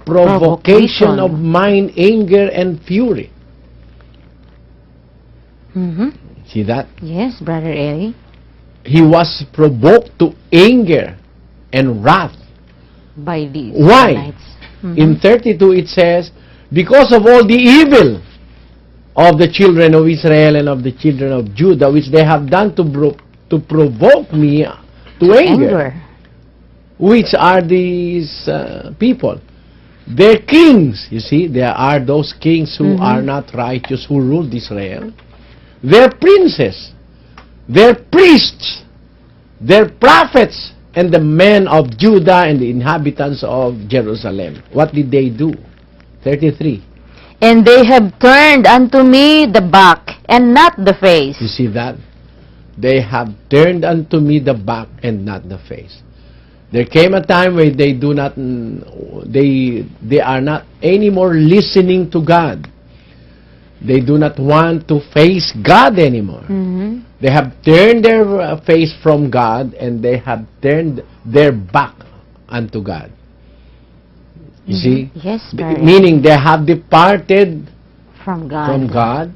provocation of mine anger and fury. See that? Yes, Brother Eli. He was provoked to anger and wrath. By these Why? Israelites. In 32 it says, because of all the evil of the children of Israel and of the children of Judah, which they have done to provoke me to anger. Which are these people? Their kings, you see, there are those kings who are not righteous, who ruled Israel. Their princes, their priests, their prophets, and the men of Judah and the inhabitants of Jerusalem. What did they do? 33. And they have turned unto me the back, and not the face. You see that? They have turned unto me the back and not the face. There came a time where they do not, they are not anymore listening to God. They do not want to face God anymore. They have turned their face from God, and they have turned their back unto God. You see? Yes, Meaning they have departed from God. from God.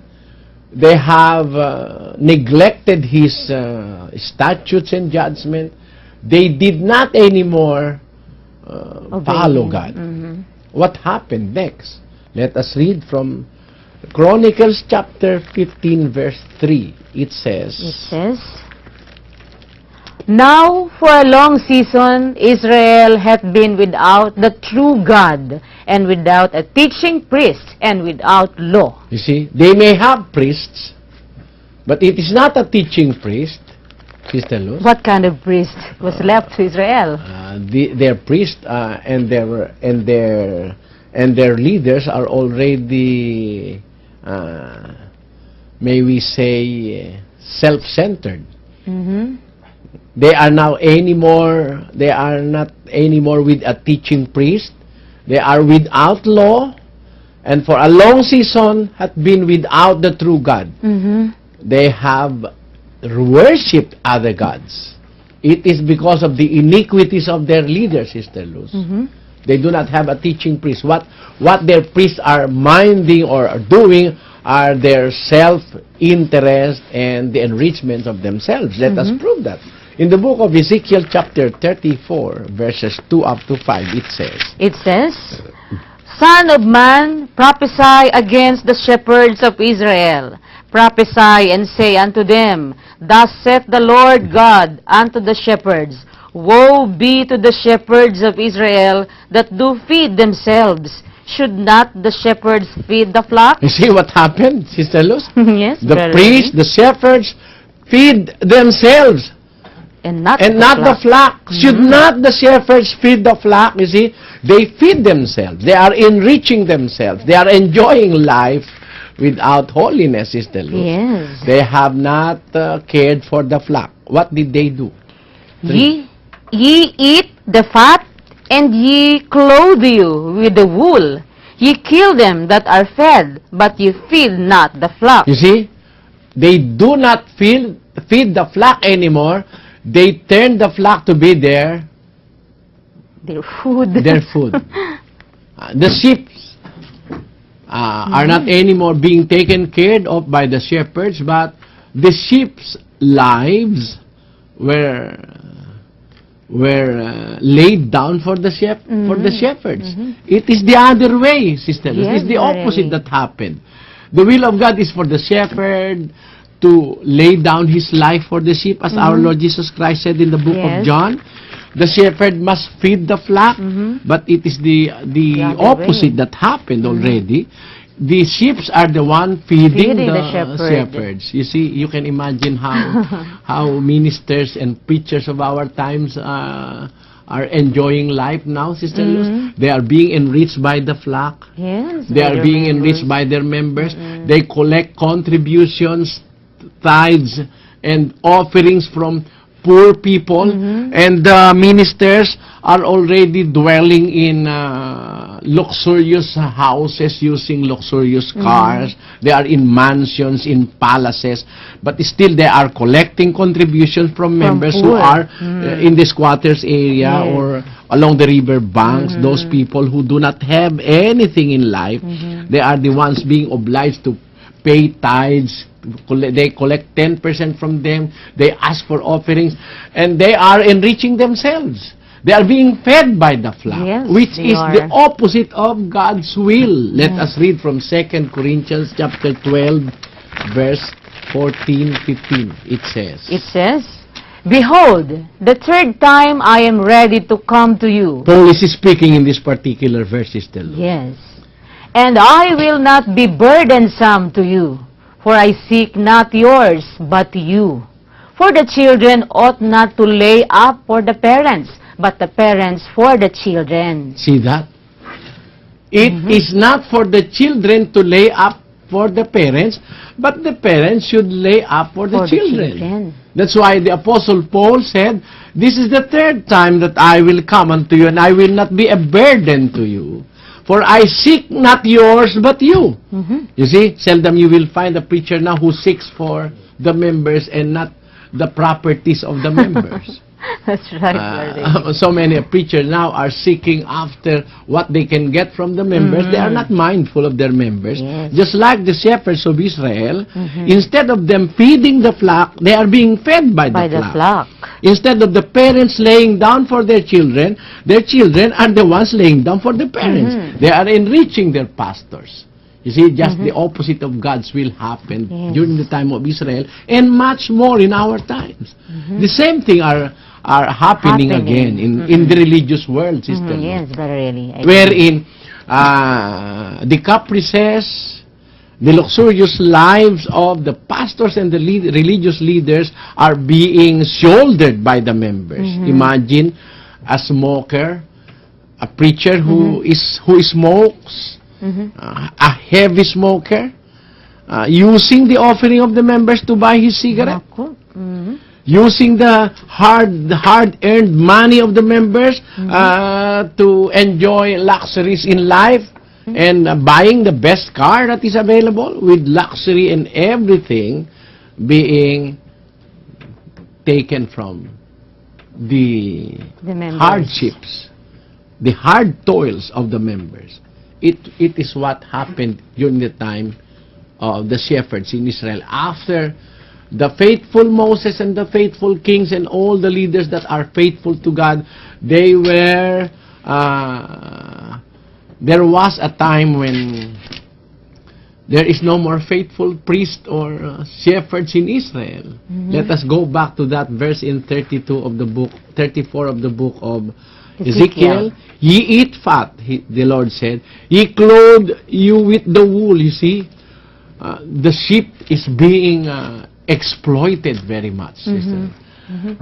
They have neglected His statutes and judgment. They did not anymore follow God. What happened next? Let us read from Chronicles chapter 15 verse 3. It says, Now for a long season Israel hath been without the true God, and without a teaching priest, and without law. You see, they may have priests, but it is not a teaching priest, Sister Luz. What kind of priest was left to Israel? Their priests and their leaders are already, may we say, self-centered. They are now anymore. They are not anymore with a teaching priest. They are without law, and for a long season have been without the true God. They have worshipped other gods. It is because of the iniquities of their leaders, Sister Luz. They do not have a teaching priest. What their priests are minding or are doing are their self-interest and the enrichment of themselves. Let us prove that. In the book of Ezekiel chapter 34, verses 2 up to 5, it says, Son of man, prophesy against the shepherds of Israel. Prophesy and say unto them, Thus saith the Lord God unto the shepherds, Woe be to the shepherds of Israel that do feed themselves. Should not the shepherds feed the flock? You see what happened, Sister Luz? Yes, The priests, the shepherds, feed themselves and not the flock. Should not the shepherds feed the flock? You see, they feed themselves. They are enriching themselves. They are enjoying life without holiness, Sister Luz. Yes. They have not cared for the flock. What did they do? Ye eat the fat, and ye clothe you with the wool. Ye kill them that are fed, but ye feed not the flock. You see, they do not feed the flock anymore. They turn the flock to be their food. Their food. The sheep are not anymore being taken care of by the shepherds, but the sheep's lives were laid down for the shepherds. It is the other way, sisters. Yes, It's the opposite that happened. The will of God is for the shepherd to lay down his life for the sheep, as our Lord Jesus Christ said in the book of John. The shepherd must feed the flock, but it is the opposite that happened already. The sheep are the one feeding the shepherds. You see, you can imagine how ministers and preachers of our times are enjoying life now, Sister Luz. They are being enriched by the flock. Yes, they are being enriched by their members. They collect contributions, tithes, and offerings from poor people, and the ministers are already dwelling in luxurious houses using luxurious cars. They are in mansions, in palaces, but still they are collecting contributions from members who poor. are in the squatters area Yes. or along the river banks. Those people who do not have anything in life, they are the ones being obliged to pay tithes. They collect 10% from them. They ask for offerings, and they are enriching themselves. They are being fed by the flock, Yes, which they is are. the opposite of God's will. Let us read from 2 Corinthians chapter 12, verse 14, 15. It says, Behold, the third time I am ready to come to you. Paul is speaking in this particular verse, Sister Lou. Yes. And I will not be burdensome to you, for I seek not yours, but you. For the children ought not to lay up for the parents, but the parents for the children. See that? It is not for the children to lay up for the parents, but the parents should lay up for the children. That's why the Apostle Paul said, this is the third time that I will come unto you, and I will not be a burden to you. For I seek not yours, but you. You see, seldom you will find a preacher now who seeks for the members and not the properties of the members. That's right. So many preachers now are seeking after what they can get from the members. They are not mindful of their members. Yes. Just like the shepherds of Israel, instead of them feeding the flock, they are being fed by the flock. Instead of the parents laying down for their children are the ones laying down for the parents. They are enriching their pastors. You see, just the opposite of God's will happened during the time of Israel, and much more in our times. The same thing are happening again in the religious world, Sister. Yes, very really. Wherein the caprices, the luxurious lives of the pastors and the religious leaders are being shouldered by the members. Imagine a smoker, a preacher who smokes, a heavy smoker, using the offering of the members to buy his cigarette. Using the hard-earned money of the members to enjoy luxuries in life, and buying the best car that is available, with luxury and everything being taken from the hardships, the hard toils of the members. It is what happened during the time of the shepherds in Israel. After the faithful Moses and the faithful kings and all the leaders that are faithful to God, they were, there was a time when there is no more faithful priests or shepherds in Israel. Let us go back to that verse in 34 of the book of Ezekiel. Ye eat fat, the Lord said. Ye clothe you with the wool. You see, the sheep is being exploited very much, sister.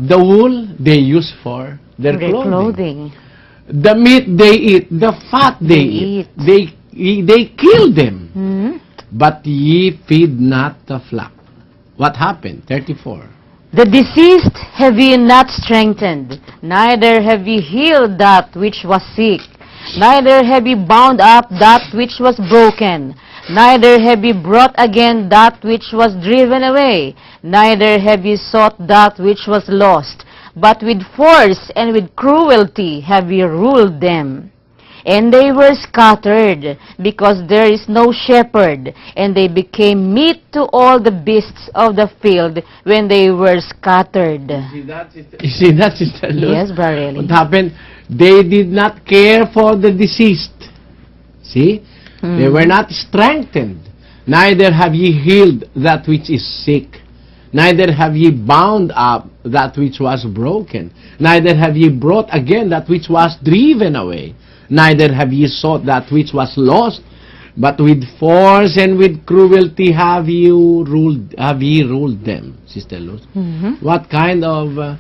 The wool they use for their clothing. The meat they eat, the fat they eat. They kill them. But ye feed not the flock. What happened? 34. The deceased have ye not strengthened, neither have ye healed that which was sick, neither have ye bound up that which was broken, neither have ye brought again that which was driven away, neither have ye sought that which was lost, but with force and with cruelty have ye ruled them. And they were scattered, because there is no shepherd, and they became meat to all the beasts of the field when they were scattered. You see that, Sister Luz? Yes, Brother. What happened? They did not care for the deceased. See? They were not strengthened. Neither have ye healed that which is sick. Neither have ye bound up that which was broken. Neither have ye brought again that which was driven away. Neither have ye sought that which was lost, but with force and with cruelty have ye ruled them, Sister Luz. What kind of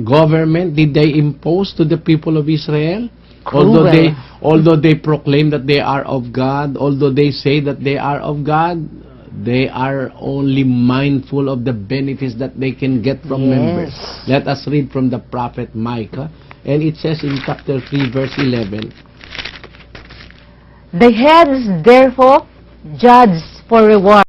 government did they impose to the people of Israel? Although they proclaim that they are of God, although they say that they are of God, They are only mindful of the benefits that they can get from Yes. members. Let us read from the prophet Micah, and it says in chapter 3, verse 11, The heads therefore judge for reward.